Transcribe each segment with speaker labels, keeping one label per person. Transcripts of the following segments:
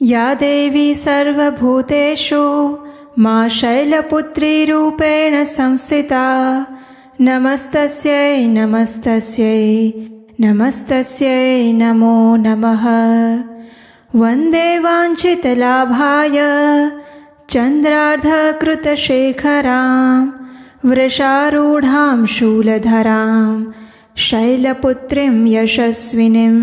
Speaker 1: या देवी सर्वभूतेषु मां शैलपुत्री रूपेण संस्थिता नमस्तस्यै नमस्तस्यै नमस्तस्यै नमो नमः। वन्दे वाञ्छितलाभाय चन्द्रार्धकृतशेखरां वृषारूढां शूलधरां शैलपुत्रीं यशस्विनीं।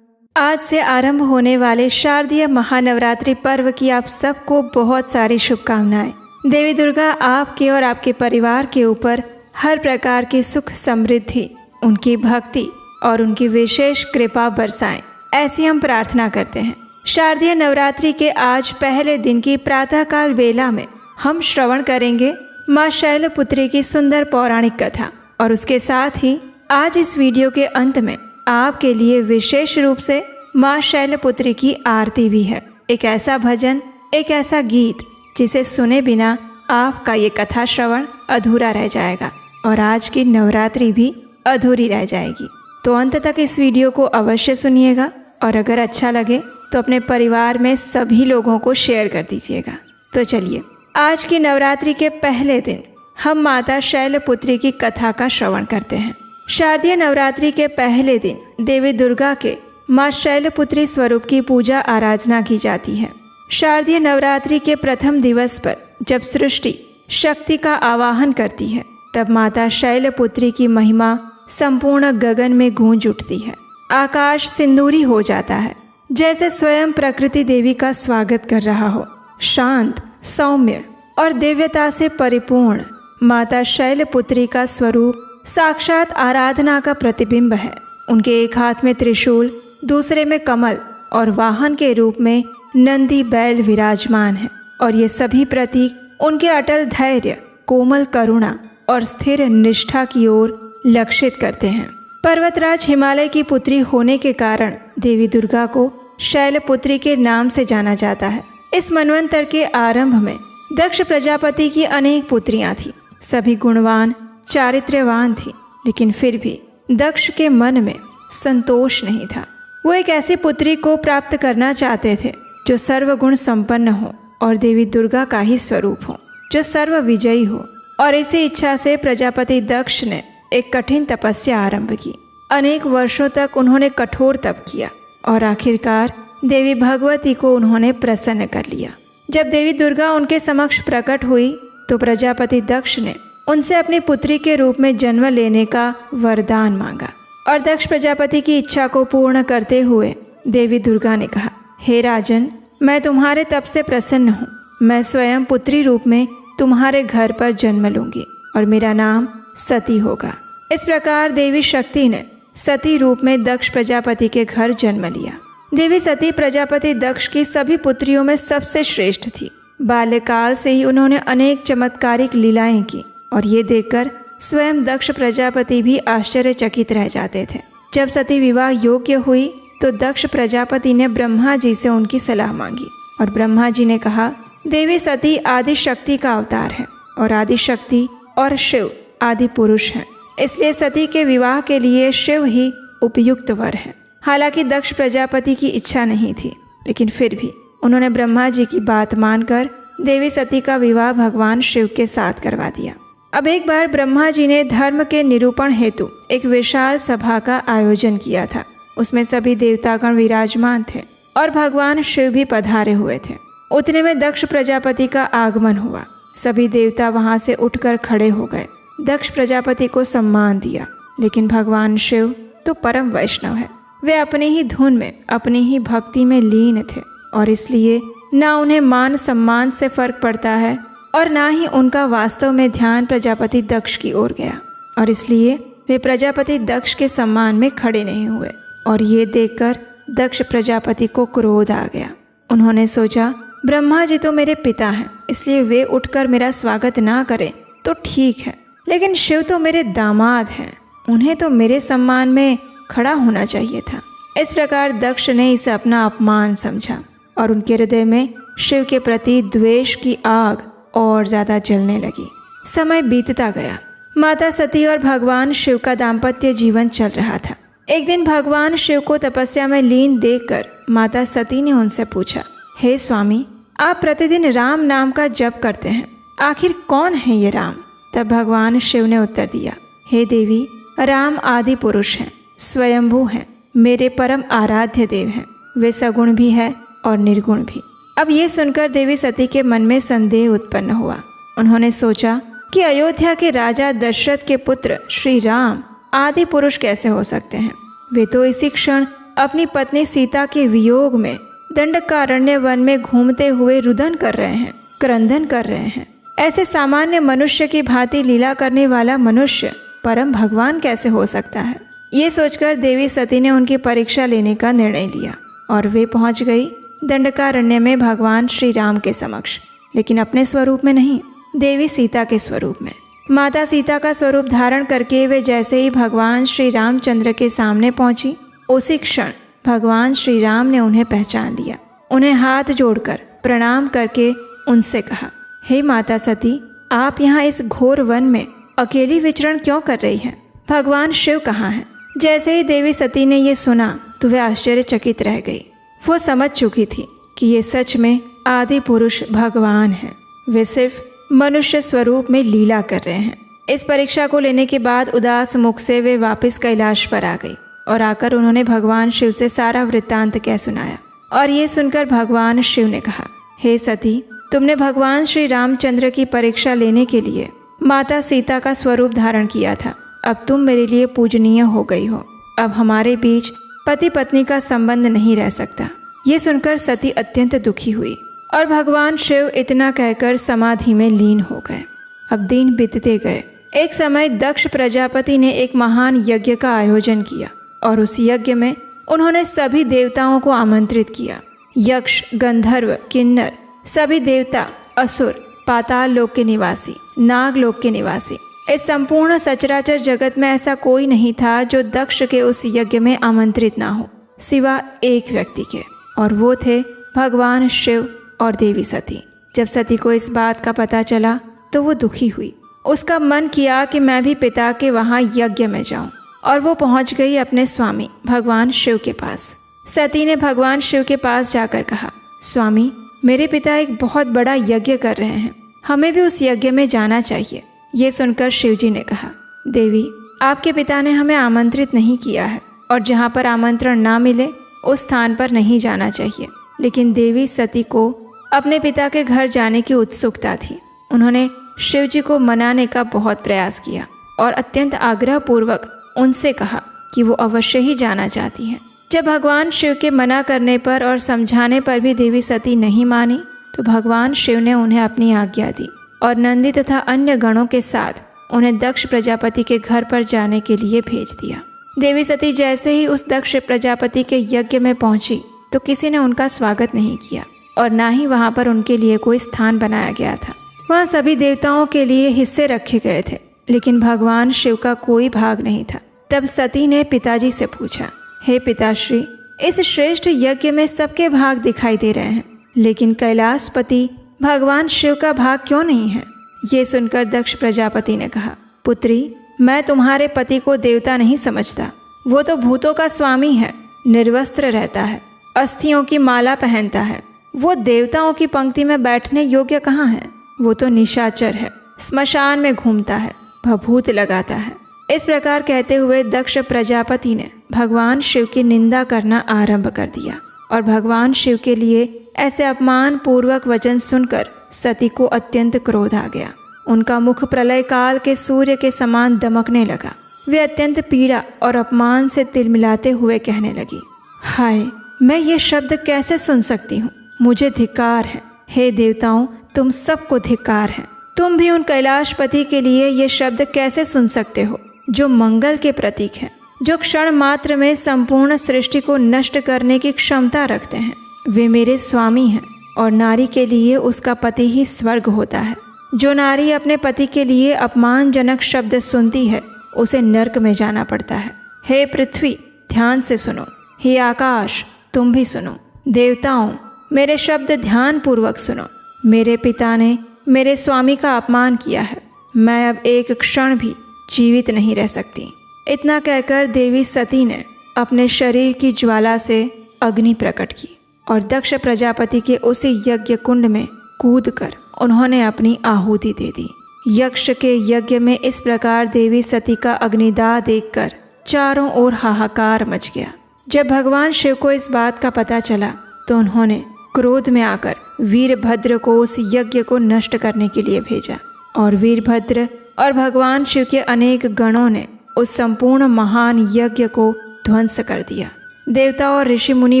Speaker 1: आज से आरंभ होने वाले शारदीय महानवरात्रि पर्व की आप सबको बहुत सारी शुभकामनाएं। देवी दुर्गा आपके और आपके परिवार के ऊपर हर प्रकार की सुख समृद्धि, उनकी भक्ति और उनकी विशेष कृपा बरसाएं, ऐसी हम प्रार्थना करते हैं। शारदीय नवरात्रि के आज पहले दिन की प्रातःकाल बेला में हम श्रवण करेंगे माँ शैलपुत्री की सुंदर पौराणिक कथा, और उसके साथ ही आज इस वीडियो के अंत में आपके लिए विशेष रूप से माँ शैलपुत्री की आरती भी है। एक ऐसा भजन, एक ऐसा गीत जिसे सुने बिना आपका ये कथा श्रवण अधूरा रह जाएगा और आज की नवरात्रि भी अधूरी रह जाएगी। तो अंत तक इस वीडियो को अवश्य सुनिएगा, और अगर अच्छा लगे तो अपने परिवार में सभी लोगों को शेयर कर दीजिएगा। तो चलिए, आज की नवरात्रि के पहले दिन हम माता शैलपुत्री की कथा का श्रवण करते हैं। शारदीय नवरात्रि के पहले दिन देवी दुर्गा के माँ शैलपुत्री स्वरूप की पूजा आराधना की जाती है। शारदीय नवरात्रि के प्रथम दिवस पर जब सृष्टि शक्ति का आवाहन करती है, तब माता शैलपुत्री की महिमा संपूर्ण गगन में गूंज उठती है। आकाश सिंदूरी हो जाता है, जैसे स्वयं प्रकृति देवी का स्वागत कर रहा हो। शांत, सौम्य और दिव्यता से परिपूर्ण माता शैलपुत्री का स्वरूप साक्षात आराधना का प्रतिबिंब है। उनके एक हाथ में त्रिशूल, दूसरे में कमल और वाहन के रूप में नंदी बैल विराजमान है, और ये सभी प्रतीक उनके अटल धैर्य, कोमल करुणा और स्थिर निष्ठा की ओर लक्षित करते हैं। पर्वतराज हिमालय की पुत्री होने के कारण देवी दुर्गा को शैलपुत्री के नाम से जाना जाता है। इस मनवंतर के आरंभ में दक्ष प्रजापति की अनेक पुत्रियां थीं। सभी गुणवान, चारित्र्यवान थी, लेकिन फिर भी दक्ष के मन में संतोष नहीं था। वो एक ऐसी पुत्री को प्राप्त करना चाहते थे जो सर्वगुण संपन्न हो और देवी दुर्गा का ही स्वरूप हो, जो सर्व विजयी हो। और इसी इच्छा से प्रजापति दक्ष ने एक कठिन तपस्या आरंभ की। अनेक वर्षों तक उन्होंने कठोर तप किया और आखिरकार देवी भगवती को उन्होंने प्रसन्न कर लिया। जब देवी दुर्गा उनके समक्ष प्रकट हुई तो प्रजापति दक्ष ने उनसे अपनी पुत्री के रूप में जन्म लेने का वरदान मांगा, और दक्ष प्रजापति की इच्छा को पूर्ण करते हुए देवी दुर्गा ने कहा, हे राजन, मैं तुम्हारे तप से प्रसन्न हूँ। मैं स्वयं पुत्री रूप में तुम्हारे घर पर जन्म लूंगी और मेरा नाम सती होगा। इस प्रकार देवी शक्ति ने सती रूप में दक्ष प्रजापति के घर जन्म लिया। देवी सती प्रजापति दक्ष की सभी पुत्रियों में सबसे श्रेष्ठ थी। बाल्यकाल से ही उन्होंने अनेक चमत्कारिक लीलाएं की, और ये देखकर स्वयं दक्ष प्रजापति भी आश्चर्यचकित रह जाते थे। जब सती विवाह योग्य हुई तो दक्ष प्रजापति ने ब्रह्मा जी से उनकी सलाह मांगी, और ब्रह्मा जी ने कहा, देवी सती आदि शक्ति का अवतार है, और आदि शक्ति और शिव आदि पुरुष हैं। इसलिए सती के विवाह के लिए शिव ही उपयुक्त वर है। हालांकि दक्ष प्रजापति की इच्छा नहीं थी, लेकिन फिर भी उन्होंने ब्रह्मा जी की बात मानकर देवी सती का विवाह भगवान शिव के साथ करवा दिया। अब एक बार ब्रह्मा जी ने धर्म के निरूपण हेतु एक विशाल सभा का आयोजन किया था। उसमें सभी देवतागण विराजमान थे और भगवान शिव भी पधारे हुए थे। उतने में दक्ष प्रजापति का आगमन हुआ। सभी देवता वहां से उठकर खड़े हो गए, दक्ष प्रजापति को सम्मान दिया। लेकिन भगवान शिव तो परम वैष्णव है। वे अपनी ही धुन में, अपनी ही भक्ति में लीन थे, और इसलिए ना उन्हें मान सम्मान से फर्क पड़ता है और ना ही उनका वास्तव में ध्यान प्रजापति दक्ष की ओर गया, और इसलिए वे प्रजापति दक्ष के सम्मान में खड़े नहीं हुए। और ये देखकर दक्ष प्रजापति को क्रोध आ गया। उन्होंने सोचा, ब्रह्मा जी तो मेरे पिता हैं, इसलिए वे उठकर मेरा स्वागत ना करें तो ठीक है, लेकिन शिव तो मेरे दामाद हैं, उन्हें तो मेरे सम्मान में खड़ा होना चाहिए था। इस प्रकार दक्ष ने इसे अपना अपमान समझा, और उनके हृदय में शिव के प्रति द्वेष की आग और ज्यादा जलने लगी। समय बीतता गया। माता सती और भगवान शिव का दाम्पत्य जीवन चल रहा था। एक दिन भगवान शिव को तपस्या में लीन देखकर माता सती ने उनसे पूछा, हे स्वामी, आप प्रतिदिन राम नाम का जप करते हैं, आखिर कौन है ये राम? तब भगवान शिव ने उत्तर दिया, हे देवी, राम आदि पुरुष हैं, स्वयंभू हैं, मेरे परम आराध्य देव हैं। वे सगुण भी है और निर्गुण भी। अब ये सुनकर देवी सती के मन में संदेह उत्पन्न हुआ। उन्होंने सोचा कि अयोध्या के राजा दशरथ के पुत्र श्री राम आदि पुरुष कैसे हो सकते हैं? वे तो इसी क्षण अपनी पत्नी सीता के वियोग में दंडकारण्य वन में घूमते हुए रुदन कर रहे हैं, क्रंदन कर रहे हैं। ऐसे सामान्य मनुष्य की भांति लीला करने वाला मनुष्य परम भगवान कैसे हो सकता है? ये सोचकर देवी सती ने उनकी परीक्षा लेने का निर्णय लिया और वे पहुंच गई दंडकारण्य में भगवान श्री राम के समक्ष, लेकिन अपने स्वरूप में नहीं, देवी सीता के स्वरूप में। माता सीता का स्वरूप धारण करके वे जैसे ही भगवान श्री रामचंद्र के सामने पहुंची, उसी क्षण भगवान श्री राम ने उन्हें पहचान लिया। उन्हें हाथ जोड़कर प्रणाम करके उनसे कहा, हे माता सती, आप यहाँ इस घोर वन में अकेली विचरण क्यों कर रही हैं? भगवान शिव कहाँ हैं? जैसे ही देवी सती ने ये सुना तो वे आश्चर्यचकित रह गई। वो समझ चुकी थी कि ये सच में आदि पुरुष भगवान हैं। वे सिर्फ मनुष्य स्वरूप में लीला कर रहे हैं। इस परीक्षा को लेने के बाद उदास मुख से वे वापस कैलाश पर आ गई और आकर उन्होंने भगवान शिव से सारा वृत्तांत कह सुनाया। और ये सुनकर भगवान शिव ने कहा, हे सती, तुमने भगवान श्री रामचंद्र की परीक्षा लेने के लिए माता सीता का स्वरूप धारण किया था। अब तुम मेरे लिए पूजनीय हो गई हो। अब हमारे बीच पति पत्नी का संबंध नहीं रह सकता। ये सुनकर सती अत्यंत दुखी हुई और भगवान शिव इतना कहकर समाधि में लीन हो गए। अब दिन बीतते गए। एक समय दक्ष प्रजापति ने एक महान यज्ञ का आयोजन किया और उस यज्ञ में उन्होंने सभी देवताओं को आमंत्रित किया। यक्ष, गंधर्व, किन्नर, सभी देवता, असुर, पाताल लोक के निवासी, नाग लोक के निवासी, इस संपूर्ण सचराचर जगत में ऐसा कोई नहीं था जो दक्ष के उस यज्ञ में आमंत्रित ना हो, सिवा एक व्यक्ति के, और वो थे भगवान शिव और देवी सती। जब सती को इस बात का पता चला तो वो दुखी हुई। उसका मन किया कि मैं भी पिता के वहाँ यज्ञ में जाऊं, और वो पहुँच गई अपने स्वामी भगवान शिव के पास। सती ने भगवान शिव के पास जाकर कहा, स्वामी, मेरे पिता एक बहुत बड़ा यज्ञ कर रहे हैं, हमें भी उस यज्ञ में जाना चाहिए। ये सुनकर शिवजी ने कहा, देवी, आपके पिता ने हमें आमंत्रित नहीं किया है और जहाँ पर आमंत्रण ना मिले उस स्थान पर नहीं जाना चाहिए। लेकिन देवी सती को अपने पिता के घर जाने की उत्सुकता थी। उन्होंने शिवजी को मनाने का बहुत प्रयास किया और अत्यंत आग्रहपूर्वक उनसे कहा कि वो अवश्य ही जाना चाहती हैं। जब भगवान शिव के मना करने पर और समझाने पर भी देवी सती नहीं मानी तो भगवान शिव ने उन्हें अपनी आज्ञा दी और नंदी तथा अन्य गणों के साथ उन्हें दक्ष प्रजापति के घर पर जाने के लिए भेज दिया। देवी सती जैसे ही उस दक्ष प्रजापति के यज्ञ में पहुंची तो किसी ने उनका स्वागत नहीं किया और ना ही वहां पर उनके लिए कोई स्थान बनाया गया था। वहां सभी देवताओं के लिए हिस्से रखे गए थे, लेकिन भगवान शिव का कोई भाग नहीं था। तब सती ने पिताजी से पूछा, हे पिताश्री, इस श्रेष्ठ यज्ञ में सबके भाग दिखाई दे रहे हैं, लेकिन कैलाशपति भगवान शिव का भाग क्यों नहीं है? ये सुनकर दक्ष प्रजापति ने कहा, पुत्री, मैं तुम्हारे पति को देवता नहीं समझता। वो तो भूतों का स्वामी है, निर्वस्त्र रहता है, अस्थियों की माला पहनता है। वो देवताओं की पंक्ति में बैठने योग्य कहाँ है? वो तो निशाचर है, स्मशान में घूमता है, भभूत लगाता है। इस प्रकार कहते हुए दक्ष प्रजापति ने भगवान शिव की निंदा करना आरंभ कर दिया और भगवान शिव के लिए ऐसे अपमान पूर्वक वचन सुनकर सती को अत्यंत क्रोध आ गया। उनका मुख प्रलय काल के सूर्य के समान दमकने लगा। वे अत्यंत पीड़ा और अपमान से तिलमिलाते हुए कहने लगी, हाय, मैं ये शब्द कैसे सुन सकती हूँ? मुझे धिक्कार है। हे देवताओं, तुम सबको धिक्कार है। तुम भी उन कैलाशपति के लिए ये शब्द कैसे सुन सकते हो जो मंगल के प्रतीक हैं, जो क्षण मात्र में संपूर्ण सृष्टि को नष्ट करने की क्षमता रखते हैं। वे मेरे स्वामी हैं और नारी के लिए उसका पति ही स्वर्ग होता है। जो नारी अपने पति के लिए अपमानजनक शब्द सुनती है उसे नर्क में जाना पड़ता है। हे पृथ्वी, ध्यान से सुनो। हे आकाश, तुम भी सुनो। देवताओं, मेरे शब्द ध्यान पूर्वक सुनो। मेरे पिता ने मेरे स्वामी का अपमान किया है। मैं अब एक क्षण भी जीवित नहीं रह सकती। इतना कहकर देवी सती ने अपने शरीर की ज्वाला से अग्नि प्रकट की और दक्ष प्रजापति के उसी यज्ञ कुंड में कूदकर उन्होंने अपनी आहुति दे दी। यक्ष के यज्ञ में इस प्रकार देवी सती का अग्निदाह देखकर चारों ओर हाहाकार मच गया। जब भगवान शिव को इस बात का पता चला तो उन्होंने क्रोध में आकर वीरभद्र को उस यज्ञ को नष्ट करने के लिए भेजा और वीरभद्र और भगवान शिव के अनेक गणों ने उस संपूर्ण महान यज्ञ को ध्वंस कर दिया। देवता और ऋषि मुनि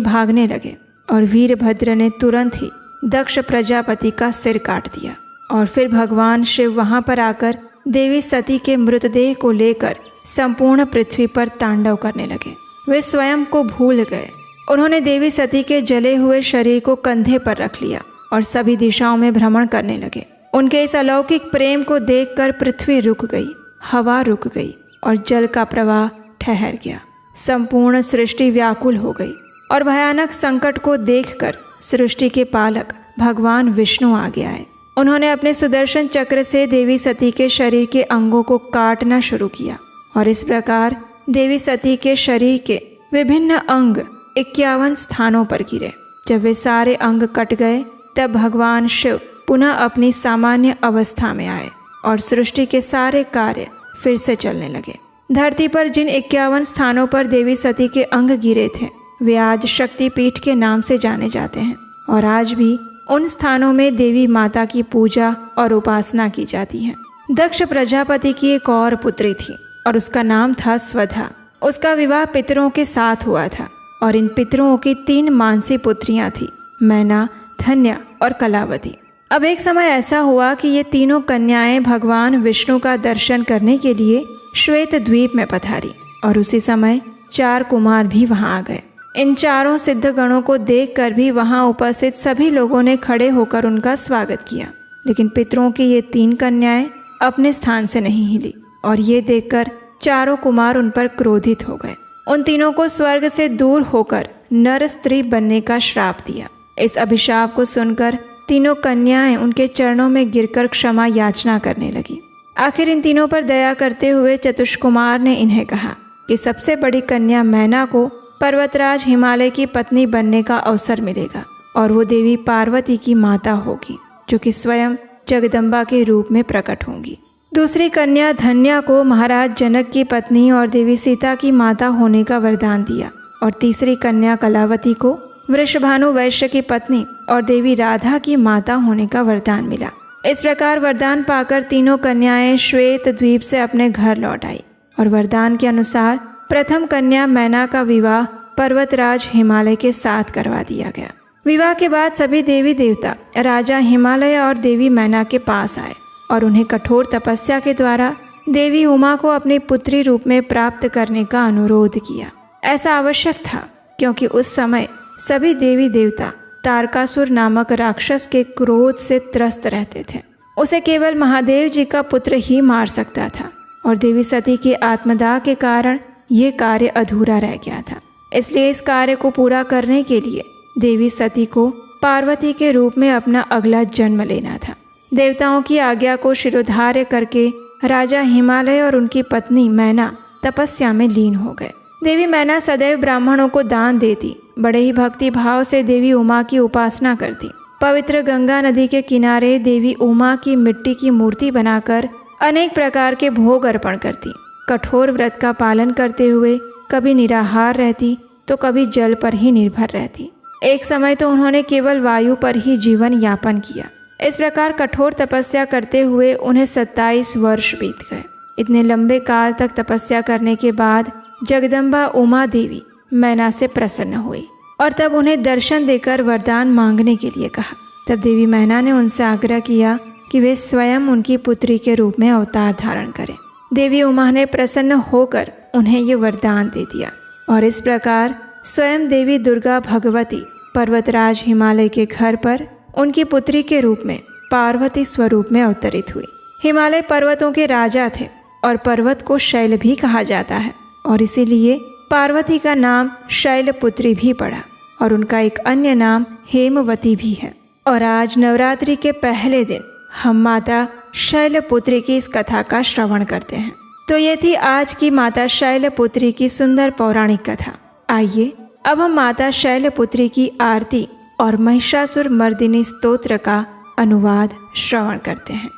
Speaker 1: भागने लगे और वीरभद्र ने तुरंत ही दक्ष प्रजापति का सिर काट दिया और फिर भगवान शिव वहां पर आकर देवी सती के मृतदेह को लेकर संपूर्ण पृथ्वी पर तांडव करने लगे। वे स्वयं को भूल गए। उन्होंने देवी सती के जले हुए शरीर को कंधे पर रख लिया और सभी दिशाओं में भ्रमण करने लगे। उनके इस अलौकिक प्रेम को देखकर पृथ्वी रुक गई, हवा रुक गई और जल का प्रवाह ठहर गया। संपूर्ण सृष्टि व्याकुल हो गई और भयानक संकट को देखकर सृष्टि के पालक भगवान विष्णु आगे आए। उन्होंने अपने सुदर्शन चक्र से देवी सती के शरीर के अंगों को काटना शुरू किया और इस प्रकार देवी सती के शरीर के विभिन्न अंग 51 स्थानों पर गिरे। जब वे सारे अंग कट गए तब भगवान शिव पुनः अपनी सामान्य अवस्था में आए और सृष्टि के सारे कार्य फिर से चलने लगे। धरती पर जिन 51 स्थानों पर देवी सती के अंग गिरे थे वे आज शक्तिपीठ के नाम से जाने जाते हैं और आज भी उन स्थानों में देवी माता की पूजा और उपासना की जाती है। दक्ष प्रजापति की एक और पुत्री थी और उसका नाम था स्वधा। उसका विवाह पितरों के साथ हुआ था और इन पितरों की 3 मानसी पुत्रियां थी, मैना, धन्या और कलावती। अब एक समय ऐसा हुआ कि ये तीनों कन्याएं भगवान विष्णु का दर्शन करने के लिए श्वेत द्वीप में पधारी और उसी समय 4 कुमार भी वहां आ गए। इन चारों सिद्ध गणों को देखकर भी वहां उपस्थित सभी लोगों ने खड़े होकर उनका स्वागत किया, लेकिन पितरों की ये 3 कन्याएं अपने स्थान से नहीं हिली और ये देखकर चारों कुमार उन पर क्रोधित हो गए। उन तीनों को स्वर्ग से दूर होकर नर स्त्री बनने का श्राप दिया। इस अभिशाप को सुनकर तीनों कन्याएं उनके चरणों में गिरकर क्षमा याचना करने लगी। आखिर इन तीनों पर दया करते हुए चतुष्कुमार ने इन्हें कहा कि सबसे बड़ी कन्या मैना को पर्वतराज हिमालय की पत्नी बनने का अवसर मिलेगा और वो देवी पार्वती की माता होगी जो कि स्वयं जगदम्बा के रूप में प्रकट होंगी। दूसरी कन्या धन्या को महाराज जनक की पत्नी और देवी सीता की माता होने का वरदान दिया और तीसरी कन्या कलावती को वृषभानु वैश्य की पत्नी और देवी राधा की माता होने का वरदान मिला। इस प्रकार वरदान पाकर तीनों कन्याएं श्वेत द्वीप से अपने घर लौट आई और वरदान के अनुसार प्रथम कन्या मैना का विवाह पर्वतराज हिमालय के साथ करवा दिया गया। विवाह के बाद सभी देवी देवता राजा हिमालय और देवी मैना के पास आए और उन्हें कठोर तपस्या के द्वारा देवी उमा को अपनी पुत्री रूप में प्राप्त करने का अनुरोध किया। ऐसा आवश्यक था क्योंकि उस समय सभी देवी देवता तारकासुर नामक राक्षस के क्रोध से त्रस्त रहते थे। उसे केवल महादेव जी का पुत्र ही मार सकता था और देवी सती के आत्मदाह के कारण ये कार्य अधूरा रह गया था। इसलिए इस कार्य को पूरा करने के लिए देवी सती को पार्वती के रूप में अपना अगला जन्म लेना था। देवताओं की आज्ञा को शिरोधार्य करके राजा हिमालय और उनकी पत्नी मैना तपस्या में लीन हो गए। देवी मैना सदैव ब्राह्मणों को दान देती, बड़े ही भक्ति भाव से देवी उमा की उपासना करती। पवित्र गंगा नदी के किनारे देवी उमा की मिट्टी की मूर्ति बनाकर अनेक प्रकार के भोग अर्पण करती। कठोर व्रत का पालन करते हुए कभी निराहार रहती तो कभी जल पर ही निर्भर रहती। एक समय तो उन्होंने केवल वायु पर ही जीवन यापन किया। इस प्रकार कठोर तपस्या करते हुए उन्हें 27 वर्ष बीत गए। इतने लंबे काल तक तपस्या करने के बाद जगदम्बा उमा देवी मैना से प्रसन्न हुई और तब उन्हें दर्शन देकर वरदान मांगने के लिए कहा। तब देवी मैना ने उनसे आग्रह किया कि वे स्वयं उनकी पुत्री के रूप में अवतार धारण करें। देवी उमा ने प्रसन्न होकर उन्हें ये वरदान दे दिया और इस प्रकार स्वयं देवी दुर्गा भगवती पर्वतराज हिमालय के घर पर उनकी पुत्री के रूप में पार्वती स्वरूप में अवतरित हुई। हिमालय पर्वतों के राजा थे और पर्वत को शैल भी कहा जाता है और इसीलिए पार्वती का नाम शैलपुत्री भी पड़ा और उनका एक अन्य नाम हेमवती भी है। और आज नवरात्रि के पहले दिन हम माता शैलपुत्री की इस कथा का श्रवण करते हैं। तो ये थी आज की माता शैलपुत्री की सुंदर पौराणिक कथा। आइए अब हम माता शैलपुत्री की आरती और महिषासुर मर्दिनी स्तोत्र का अनुवाद श्रवण करते हैं।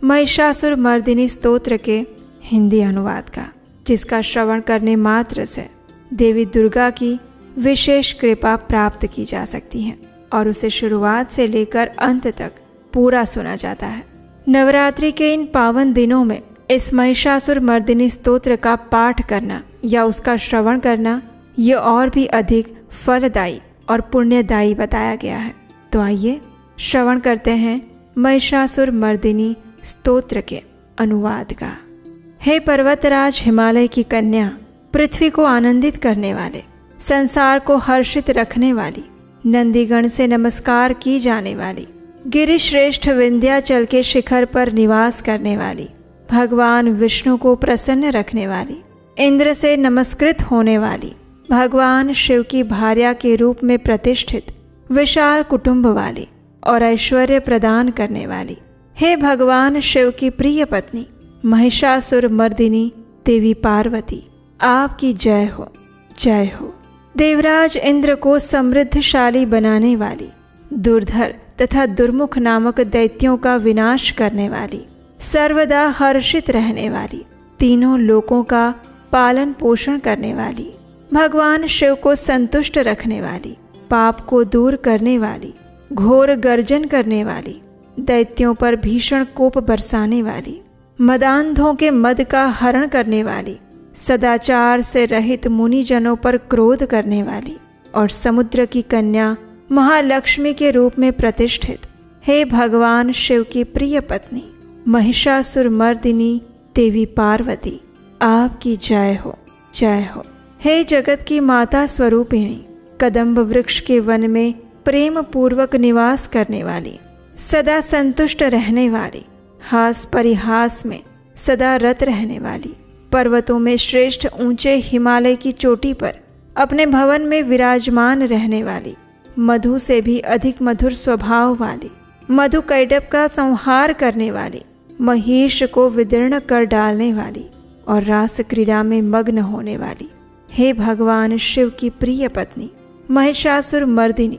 Speaker 1: महिषासुर मर्दिनी स्तोत्र के हिंदी अनुवाद का, जिसका श्रवण करने मात्र से देवी दुर्गा की विशेष कृपा प्राप्त की जा सकती है और उसे शुरुआत से लेकर अंत तक पूरा सुना जाता है। नवरात्रि के इन पावन दिनों में इस महिषासुर मर्दिनी स्तोत्र का पाठ करना या उसका श्रवण करना ये और भी अधिक फलदायी और पुण्यदायी बताया गया है। तो आइए श्रवण करते हैं महिषासुर मर्दिनी स्तोत्र के अनुवाद का। हे पर्वतराज हिमालय की कन्या, पृथ्वी को आनंदित करने वाले, संसार को हर्षित रखने वाली, नंदीगण से नमस्कार की जाने वाली, गिरिश्रेष्ठ विंध्याचल के शिखर पर निवास करने वाली, भगवान विष्णु को प्रसन्न रखने वाली, इंद्र से नमस्कृत होने वाली, भगवान शिव की भार्या के रूप में प्रतिष्ठित, विशाल कुटुंब वाली और ऐश्वर्य प्रदान करने वाली, हे भगवान शिव की प्रिय पत्नी महिषासुर मर्दिनी देवी पार्वती, आपकी जय हो, जय हो। देवराज इंद्र को समृद्धशाली बनाने वाली, दुर्धर तथा दुर्मुख नामक दैत्यों का विनाश करने वाली, सर्वदा हर्षित रहने वाली, तीनों लोकों का पालन पोषण करने वाली, भगवान शिव को संतुष्ट रखने वाली, पाप को दूर करने वाली, घोर गर्जन करने वाली, दैत्यों पर भीषण कोप बरसाने वाली, मदांधों के मद का हरण करने वाली, सदाचार से रहित मुनिजनों पर क्रोध करने वाली और समुद्र की कन्या महालक्ष्मी के रूप में प्रतिष्ठित, हे भगवान शिव की प्रिय पत्नी महिषासुर मर्दिनी देवी पार्वती, आपकी जय हो, जय हो। हे जगत की माता स्वरूपिणी, कदम्ब वृक्ष के वन में प्रेम पूर्वक निवास करने वाली, सदा संतुष्ट रहने वाली, हास परिहास में सदा रत रहने वाली, पर्वतों में श्रेष्ठ ऊंचे हिमालय की चोटी पर अपने भवन में विराजमान रहने वाली, मधु से भी अधिक मधुर स्वभाव वाली, मधु कैडब का संहार करने वाली, महिष को विदीर्ण कर डालने वाली और रास क्रीड़ा में मग्न होने वाली, हे भगवान शिव की प्रिय पत्नी महिषासुर मर्दिनी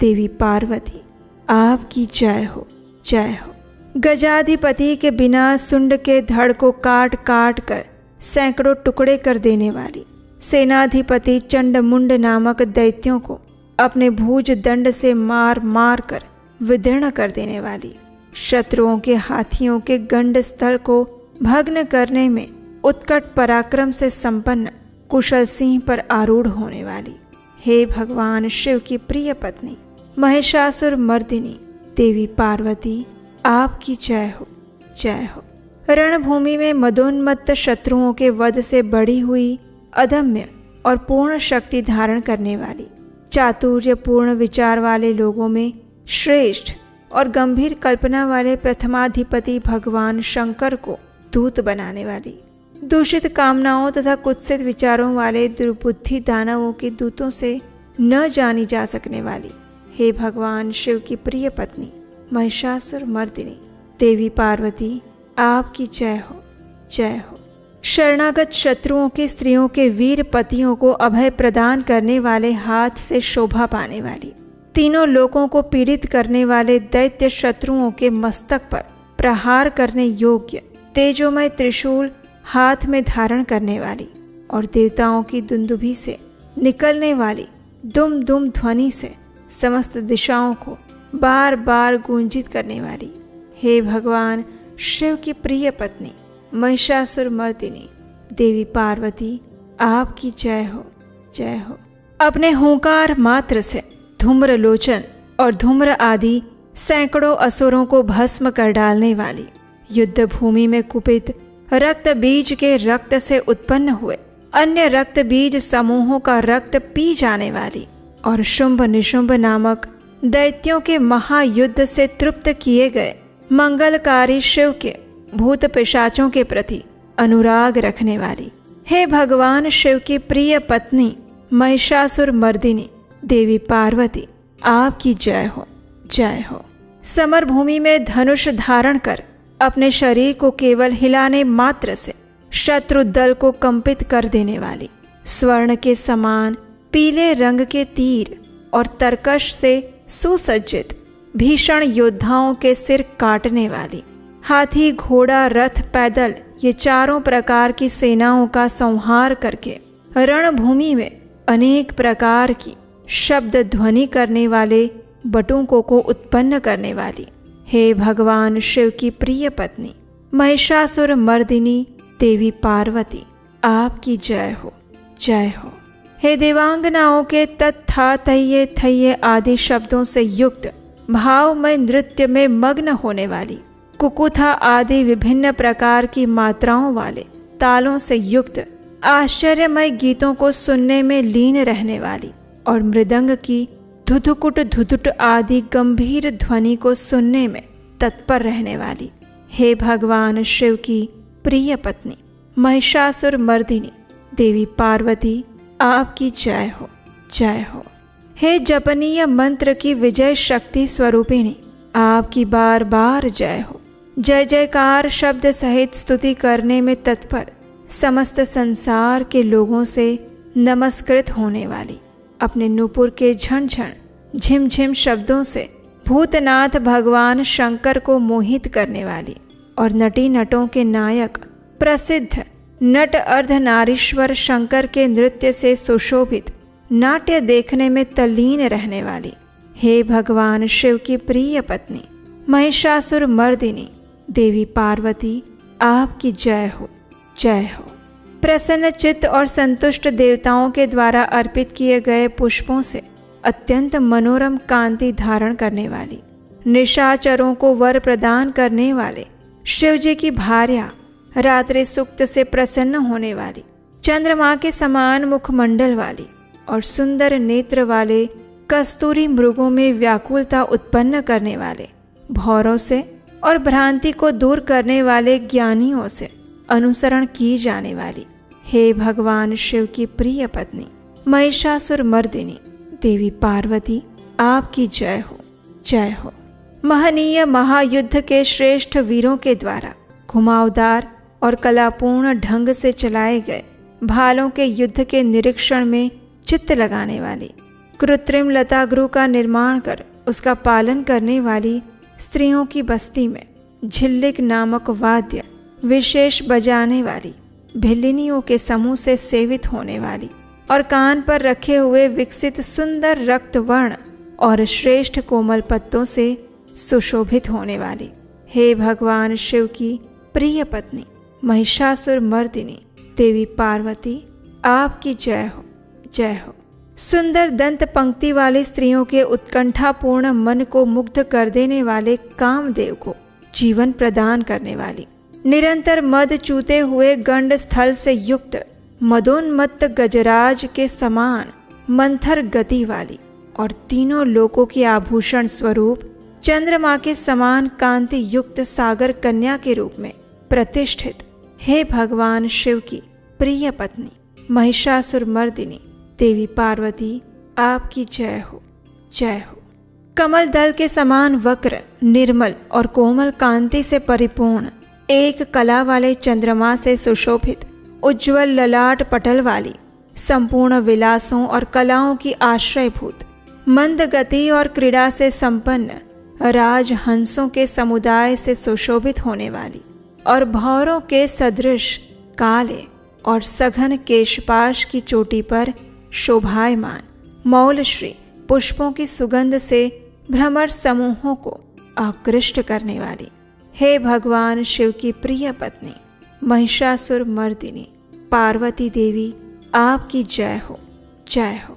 Speaker 1: देवी पार्वती, आपकी जय हो, जय हो। गजाधिपति के बिना सुंड के धड़ को काट काट कर सैकड़ों टुकड़े कर देने वाली, सेनाधिपति चंडमुंड नामक दैत्यों को अपने भुज दंड से मार मार कर विदीर्ण कर देने वाली, शत्रुओं के हाथियों के गंड स्थल को भग्न करने में उत्कट पराक्रम से संपन्न कुशल सिंह पर आरूढ़ होने वाली, हे भगवान शिव की प्रिय पत्नी महिषासुर मर्दिनी देवी पार्वती, आपकी जय हो, जय हो। रणभूमि में मदोन्मत्त शत्रुओं के वध से बढ़ी हुई अदम्य और पूर्ण शक्ति धारण करने वाली, चातुर्यपूर्ण विचार वाले लोगों में श्रेष्ठ और गंभीर कल्पना वाले प्रथमाधिपति भगवान शंकर को दूत बनाने वाली, दूषित कामनाओं तथा कुत्सित विचारों वाले दुर्बुद्धि दानवों के दूतों से न जानी जा सकने वाली, हे भगवान शिव की प्रिय पत्नी महिषासुर मर्दिनी देवी पार्वती, आपकी जय हो, जय हो। शरणागत शत्रुओं की स्त्रियों के वीर पतियों को अभय प्रदान करने वाले, हाथ से शोभा पाने वाली, तीनों लोकों को पीड़ित करने वाले दैत्य शत्रुओं के मस्तक पर प्रहार करने योग्य तेजोमय त्रिशूल हाथ में धारण करने वाली और देवताओं की दुंदुभी से निकलने वाली दुम दुम ध्वनि से समस्त दिशाओं को बार बार गूंजित करने वाली, हे भगवान शिव की प्रिय पत्नी महिषासुर मर्दिनी देवी पार्वती, आपकी जय हो, जय हो। अपने हुंकार मात्र से धूम्र लोचन और धूम्र आदि सैकड़ों असुरों को भस्म कर डालने वाली, युद्ध भूमि में कुपित रक्त बीज के रक्त से उत्पन्न हुए अन्य रक्त बीज समूहों का रक्त पी जाने वाली और शुंभ निशुंभ नामक दैत्यों के महायुद्ध से तृप्त किए गए मंगलकारी शिव के भूत पिशाचों के प्रति अनुराग रखने वाली, हे भगवान शिव की प्रिय पत्नी महिषासुर मर्दिनी देवी पार्वती, आपकी जय हो, जय हो। समर भूमि में धनुष धारण कर अपने शरीर को केवल हिलाने मात्र से शत्रु दल को कंपित कर देने वाली, स्वर्ण के समान पीले रंग के तीर और तरकश से सुसज्जित भीषण योद्धाओं के सिर काटने वाली, हाथी, घोड़ा, रथ, पैदल, ये चारों प्रकार की सेनाओं का संहार करके रणभूमि में अनेक प्रकार की शब्द ध्वनि करने वाले बटुकों को उत्पन्न करने वाली, हे भगवान शिव की प्रिय पत्नी महिषासुर मर्दिनी देवी पार्वती, आपकी जय हो, जय हो। हे देवांगनाओं के तत्था तैये थैये आदि शब्दों से युक्त भावमय नृत्य में मग्न होने वाली, कुकुथा आदि विभिन्न प्रकार की मात्राओं वाले तालों से युक्त आश्चर्यमय गीतों को सुनने में लीन रहने वाली और मृदंग की धुधुकुट धुधुट आदि गंभीर ध्वनि को सुनने में तत्पर रहने वाली, हे भगवान शिव की प्रिय पत्नी महिषासुर मर्दिनी देवी पार्वती, आपकी जय हो, जय हो। हे जपनीय मंत्र की विजय शक्ति स्वरूपिणी, आपकी बार बार जय हो। जय जयकार शब्द सहित स्तुति करने में तत्पर समस्त संसार के लोगों से नमस्कृत होने वाली, अपने नूपुर के झनझन झिमझिम शब्दों से भूतनाथ भगवान शंकर को मोहित करने वाली और नटी नटों के नायक प्रसिद्ध नट अर्धनारीश्वर शंकर के नृत्य से सुशोभित नाट्य देखने में तल्लीन रहने वाली, हे भगवान शिव की प्रिय पत्नी महिषासुर मर्दिनी देवी पार्वती, आपकी जय हो, जय हो। प्रसन्न चित्त और संतुष्ट देवताओं के द्वारा अर्पित किए गए पुष्पों से अत्यंत मनोरम कांति धारण करने वाली, निशाचरों को वर प्रदान करने वाले शिवजी की भार्या, रात्रि सुक्त से प्रसन्न होने वाली, चंद्रमा के समान मुखमंडल वाली और सुंदर नेत्र वाले कस्तूरी मृगों में व्याकुलता उत्पन्न करने वाले, भौरों से और भ्रांति को दूर करने वाले ज्ञानियों से अनुसरण की जाने वाली, हे भगवान शिव की प्रिय पत्नी महिषासुर मर्दिनी देवी पार्वती, आपकी जय हो, जय हो। महनीय महायुद्ध के श्रेष्ठ वीरों के द्वारा घुमावदार और कलापूर्ण ढंग से चलाए गए भालों के युद्ध के निरीक्षण में चित्त लगाने वाली, कृत्रिम लतागृह का निर्माण कर उसका पालन करने वाली स्त्रियों की बस्ती में झिल्लिक नामक वाद्य विशेष बजाने वाली, भिल्लिनियों के समूह से सेवित होने वाली और कान पर रखे हुए विकसित सुंदर रक्त वर्ण और श्रेष्ठ कोमल पत्तों से सुशोभित होने वाली, हे भगवान शिव की प्रिय पत्नी महिषासुर मर्दिनी देवी पार्वती, आपकी जय हो, जय हो। सुंदर दंत पंक्ति वाली स्त्रियों के उत्कंठापूर्ण मन को मुग्ध कर देने वाले कामदेव को जीवन प्रदान करने वाली, निरंतर मद चूते हुए गंड स्थल से युक्त मदोन्मत्त गजराज के समान मंथर गति वाली और तीनों लोकों की आभूषण स्वरूप चंद्रमा के समान कांति युक्त सागर कन्या के रूप में प्रतिष्ठित, हे भगवान शिव की प्रिय पत्नी महिषासुर मर्दिनी देवी पार्वती, आपकी जय हो, जय हो। कमल दल के समान वक्र, निर्मल और कोमल कांति से परिपूर्ण एक कला वाले चंद्रमा से सुशोभित उज्ज्वल ललाट पटल वाली, संपूर्ण विलासों और कलाओं की आश्रयभूत, मंद गति और क्रीड़ा से संपन्न राजहंसों के समुदाय से सुशोभित होने वाली और भौरों के सदृश काले और सघन केशपाश की चोटी पर शोभायमान मौलश्री पुष्पों की सुगंध से भ्रमर समूहों को आकृष्ट करने वाली, हे भगवान शिव की प्रिय पत्नी महिषासुर मर्दिनी पार्वती देवी, आपकी जय हो, जय हो।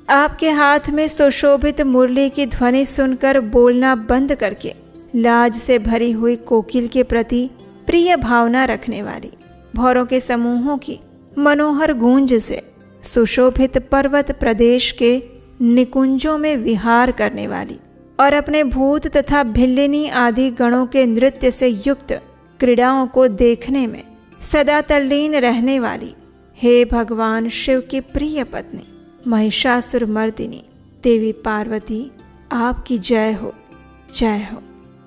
Speaker 1: आपके हाथ में सुशोभित मुरली की ध्वनि सुनकर बोलना बंद करके लाज से भरी हुई कोकिल के प्रति प्रिय भावना रखने वाली, भौरों के समूहों की मनोहर गूंज से सुशोभित पर्वत प्रदेश के निकुंजों में विहार करने वाली और अपने भूत तथा भिल्लिनी आदि गणों के नृत्य से युक्त क्रीड़ाओं को देखने में सदा तल्लीन रहने वाली, हे भगवान शिव की प्रिय पत्नी महिषासुर मर्दिनी देवी पार्वती, आपकी जय हो, जय हो।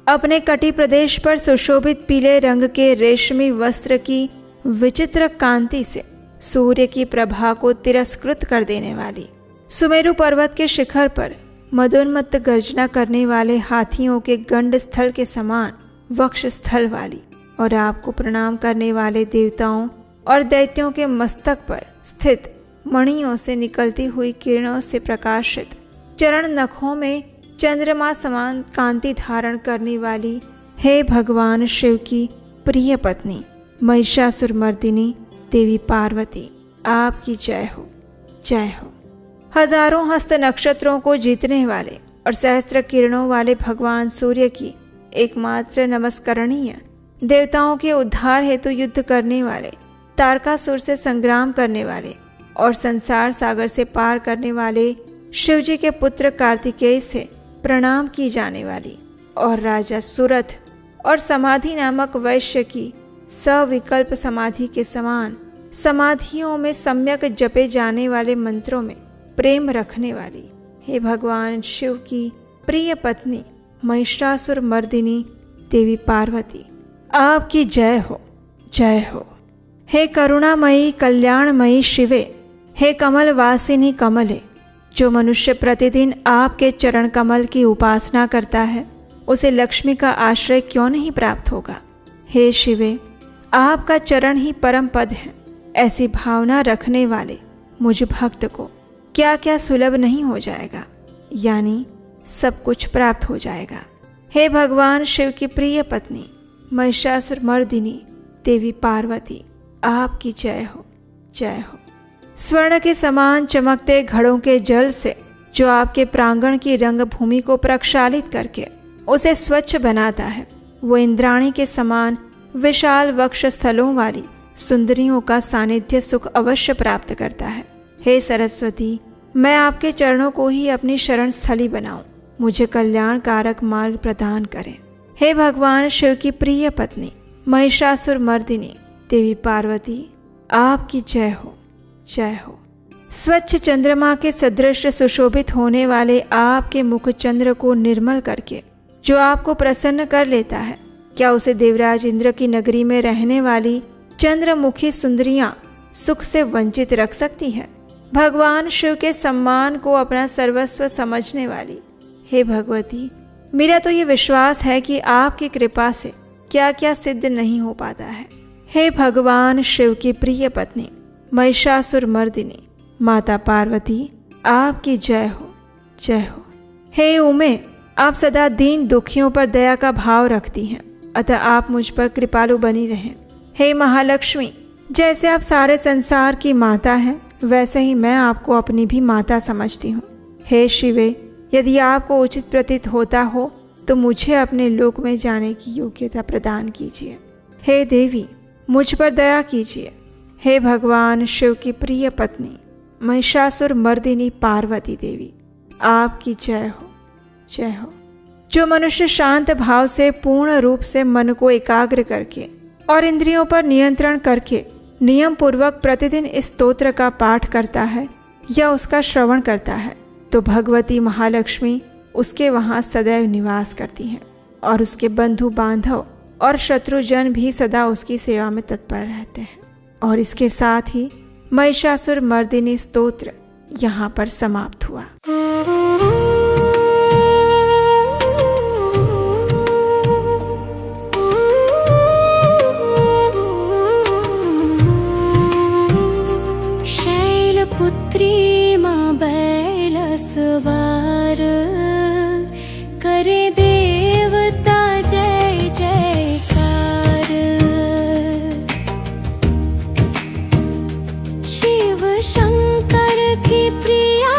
Speaker 1: अपने कटी प्रदेश पर सुशोभित पीले रंग के रेशमी वस्त्र की विचित्र कांति से सूर्य की प्रभा को तिरस्कृत कर देने वाली, सुमेरु पर्वत के शिखर पर मदोन्मत्त गर्जना करने वाले हाथियों के गंड स्थल के समान वक्ष स्थल वाली और आपको प्रणाम करने वाले देवताओं और दैत्यों के मस्तक पर स्थित मणियों से निकलती हुई किरणों से प्रकाशित चरण नखों में चंद्रमा समान कांति धारण करने वाली, हे भगवान शिव की प्रिय पत्नी महिषासुरमर्दिनी देवी पार्वती, आपकी जय हो, जय हो। हजारों हस्त नक्षत्रों को जीतने वाले और सहस्त्र किरणों वाले भगवान सूर्य की एकमात्र नमस्करणीय, देवताओं के उद्धार हेतु युद्ध करने वाले, तारकासुर से संग्राम करने वाले और संसार सागर से पार करने वाले शिवजी के पुत्र कार्तिकेय से प्रणाम की जाने वाली और राजा सुरथ और समाधि नामक वैश्य की सविकल्प समाधि के समान समाधियों में सम्यक जपे जाने वाले मंत्रों में प्रेम रखने वाली, हे भगवान शिव की प्रिय पत्नी महिषासुरमर्दिनी देवी पार्वती, आपकी जय हो, जय हो। हे करुणामयी कल्याणमयी शिवे, हे कमल वासिनी कमले, जो मनुष्य प्रतिदिन आपके चरण कमल की उपासना करता है उसे लक्ष्मी का आश्रय क्यों नहीं प्राप्त होगा। हे शिवे, आपका चरण ही परम पद है। ऐसी भावना रखने वाले मुझ भक्त को क्या क्या सुलभ नहीं हो जाएगा, यानी सब कुछ प्राप्त हो जाएगा। हे भगवान शिव की प्रिय पत्नी महिषासुरमर्दिनी देवी पार्वती, आपकी जय हो, जय हो। स्वर्ण के समान चमकते घड़ों के जल से जो आपके प्रांगण की रंग भूमि को प्रक्षालित करके उसे स्वच्छ बनाता है, वो इंद्राणी के समान विशाल वक्ष स्थलों वाली सुंदरियों का सानिध्य सुख अवश्य प्राप्त करता है। हे सरस्वती, मैं आपके चरणों को ही अपनी शरण स्थली बनाऊं, मुझे कल्याण कारक मार्ग प्रदान करें। हे भगवान शिव की प्रिय पत्नी महिषासुरमर्दिनी देवी पार्वती, आपकी जय हो, जय हो। स्वच्छ चंद्रमा के सदृश सुशोभित होने वाले आपके मुख चंद्र को निर्मल करके जो आपको प्रसन्न कर लेता है, क्या उसे देवराज इंद्र की नगरी में रहने वाली चंद्रमुखी सुंदरियां सुख से वंचित रख सकती है। भगवान शिव के सम्मान को अपना सर्वस्व समझने वाली, हे भगवती, मेरा तो ये विश्वास है कि आपकी कृपा से क्या क्या सिद्ध नहीं हो पाता है। हे भगवान शिव की प्रिय पत्नी महिषासुरमर्दिनी माता पार्वती, आपकी जय हो, जय हो। हे उमे, आप सदा दीन दुखियों पर दया का भाव रखती हैं, अतः आप मुझ पर कृपालु बनी रहें। हे महालक्ष्मी, जैसे आप सारे संसार की माता हैं, वैसे ही मैं आपको अपनी भी माता समझती हूँ। हे शिवे, यदि आपको उचित प्रतीत होता हो तो मुझे अपने लोक में जाने की योग्यता प्रदान कीजिए। हे देवी, मुझ पर दया कीजिए। हे भगवान शिव की प्रिय पत्नी महिषासुरमर्दिनी पार्वती देवी, आपकी जय हो, जय हो। जो मनुष्य शांत भाव से पूर्ण रूप से मन को एकाग्र करके और इंद्रियों पर नियंत्रण करके नियम पूर्वक प्रतिदिन इस स्तोत्र का पाठ करता है या उसका श्रवण करता है, तो भगवती महालक्ष्मी उसके वहाँ सदैव निवास करती हैं और उसके बंधु बांधव और शत्रुजन भी सदा उसकी सेवा में तत्पर रहते हैं। और इसके साथ ही महिषासुरमर्दिनी स्तोत्र यहाँ पर समाप्त हुआ।
Speaker 2: शैलपुत्री माँ बैल सवार, करे देवता जय जयकार। शिव शंकर की प्रिया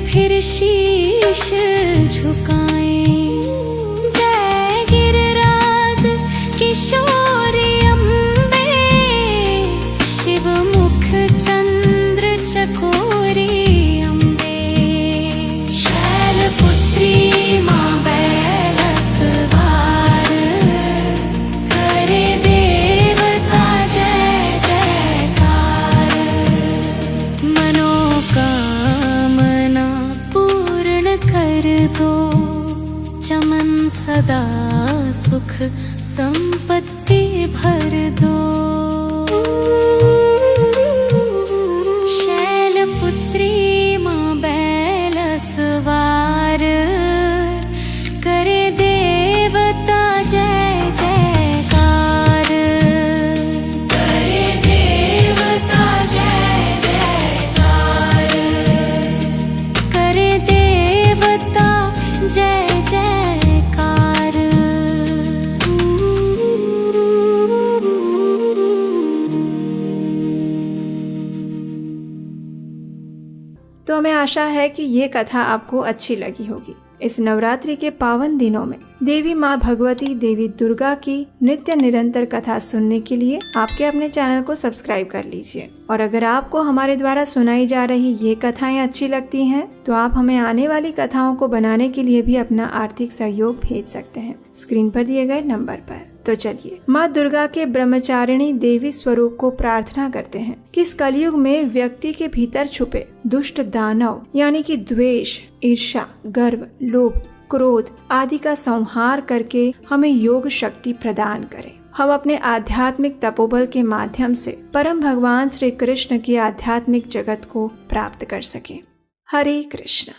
Speaker 2: फिर शीश झुकाएं। जय गिरिराज किशोरी अम्बे, शिव मुख चंद्र चकोरी अम्बे। शैलपुत्री माँ बैलसवार, करे देवता जय जयकार। मनोकामना पूर्ण कर दो, चमन सदा सुख संपत्ति भर दो। शैलपुत्री माँ बैलसवार, करे देवता जय जयकार। करे देवता जय जयकार, करे देवता जय जयकार।
Speaker 1: तो हमें आशा है कि ये कथा आपको अच्छी लगी होगी। इस नवरात्रि के पावन दिनों में देवी माँ भगवती, देवी दुर्गा की नित्य निरंतर कथा सुनने के लिए आपके अपने चैनल को सब्सक्राइब कर लीजिए। और अगर आपको हमारे द्वारा सुनाई जा रही ये कथाएं अच्छी लगती हैं, तो आप हमें आने वाली कथाओं को बनाने के लिए भी अपना आर्थिक सहयोग भेज सकते हैं स्क्रीन पर दिए गए नंबर पर। तो चलिए माँ दुर्गा के ब्रह्मचारिणी देवी स्वरूप को प्रार्थना करते हैं कि इस कलयुग में व्यक्ति के भीतर छुपे दुष्ट दानव यानी कि द्वेष, ईर्ष्या, गर्व, लोभ, क्रोध आदि का संहार करके हमें योग शक्ति प्रदान करें। हम अपने आध्यात्मिक तपोबल के माध्यम से परम भगवान श्री कृष्ण के आध्यात्मिक जगत को प्राप्त कर सकें। हरे कृष्ण।